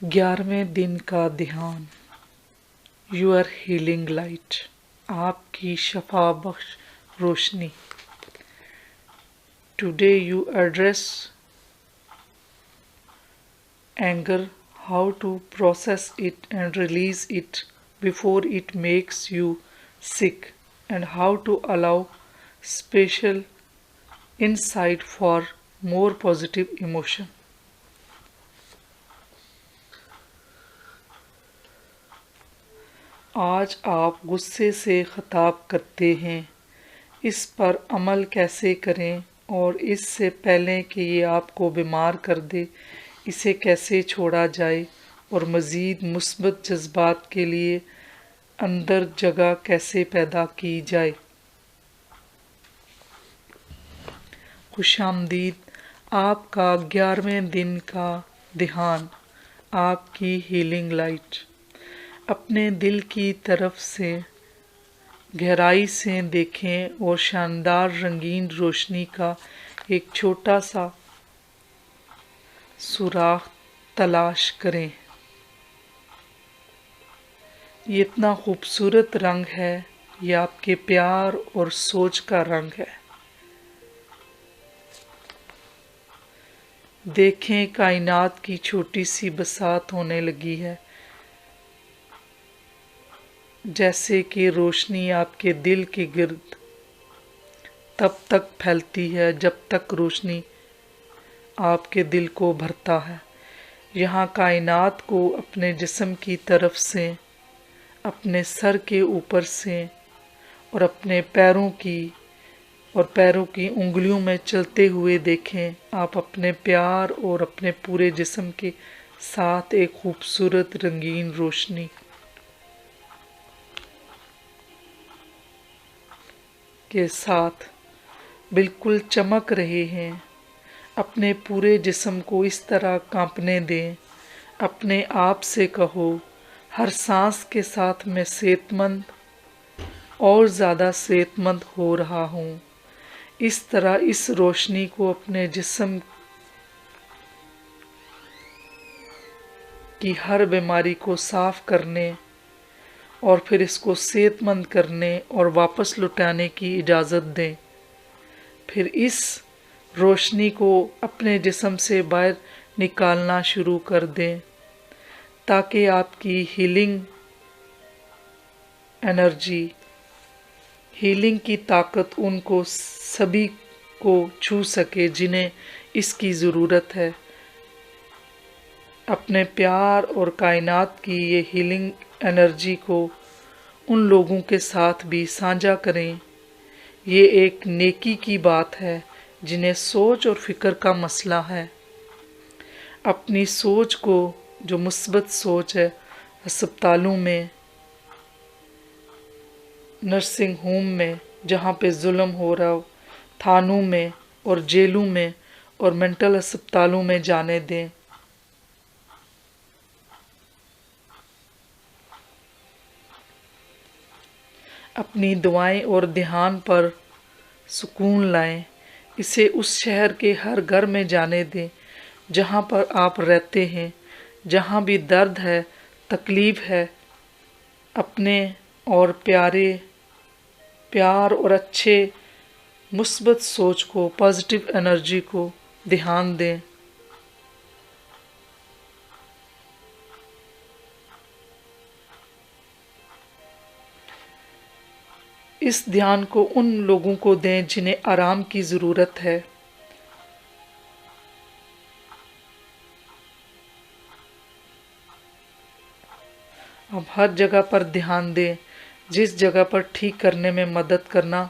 11वें दिन का ध्यान। यूर हीलिंग लाइट, आपकी शफा बख्श रोशनी। Today you address anger, how to process it and release it before it makes you sick, and how to allow special insight for more positive emotion. आज आप गुस्से से खिताब करते हैं, इस पर अमल कैसे करें और इससे पहले कि ये आपको बीमार कर दे इसे कैसे छोड़ा जाए और मज़ीद मुस्बत जज्बात के लिए अंदर जगह कैसे पैदा की जाए। खुशामदीद। आपका 11वें दिन का ध्यान, आपकी हीलिंग लाइट। अपने दिल की तरफ से गहराई से देखें और शानदार रंगीन रोशनी का एक छोटा सा सुराख तलाश करें। ये इतना खूबसूरत रंग है, ये आपके प्यार और सोच का रंग है। देखें, कायनात की छोटी सी बसात होने लगी है, जैसे कि रोशनी आपके दिल के गिर्द तब तक फैलती है जब तक रोशनी आपके दिल को भरता है। यहाँ कायनात को अपने जिस्म की तरफ से, अपने सर के ऊपर से और अपने पैरों की उंगलियों में चलते हुए देखें। आप अपने प्यार और अपने पूरे जिस्म के साथ एक खूबसूरत रंगीन रोशनी के साथ बिल्कुल चमक रहे हैं। अपने पूरे जिस्म को इस तरह कांपने दें। अपने आप से कहो, हर सांस के साथ मैं सेहतमंद और ज़्यादा सेहतमंद हो रहा हूँ। इस तरह इस रोशनी को अपने जिस्म की हर बीमारी को साफ करने और फिर इसको सेहतमंद करने और वापस लौटाने की इजाज़त दें। फिर इस रोशनी को अपने जिस्म से बाहर निकालना शुरू कर दें ताकि आपकी हीलिंग एनर्जी, हीलिंग की ताकत उनको सभी को छू सके जिन्हें इसकी ज़रूरत है। अपने प्यार और कायनात की ये हीलिंग एनर्जी को उन लोगों के साथ भी साझा करें। ये एक नेकी की बात है जिन्हें सोच और फिक्र का मसला है। अपनी सोच को, जो मुस्बत सोच है, अस्पतालों में, नर्सिंग होम में जहाँ पे जुल्म हो रहा हो, थानों में और जेलों में और मेंटल अस्पतालों में जाने दें। अपनी दुआएं और ध्यान पर सुकून लाएं। इसे उस शहर के हर घर में जाने दें जहाँ पर आप रहते हैं। जहाँ भी दर्द है, तकलीफ़ है, अपने और प्यार और अच्छे मुस्बत सोच को, पॉजिटिव एनर्जी को ध्यान दें। इस ध्यान को उन लोगों को दें जिन्हें आराम की ज़रूरत है। अब हर जगह पर ध्यान दें जिस जगह पर ठीक करने में मदद करना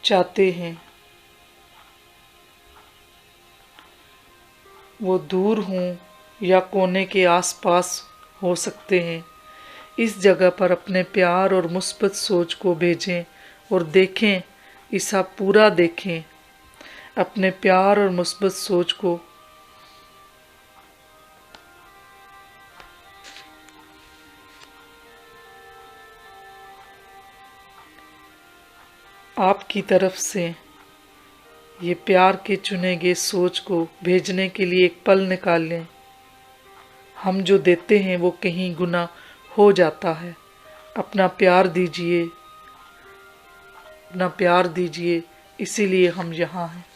चाहते हैं। वो दूर हों या कोने के आसपास हो सकते हैं। इस जगह पर अपने प्यार और मुस्बत सोच को भेजें और देखें, इसे पूरा देखें। अपने प्यार और मुस्बत सोच को आपकी तरफ से یہ پیار کے چنے گئے سوچ کو بھیجنے کے لیے ایک پل نکال لیں۔ ہم جو دیتے ہیں وہ کہیں گنا ہو جاتا ہے۔ اپنا پیار دیجئے، اسی لیے ہم یہاں ہیں۔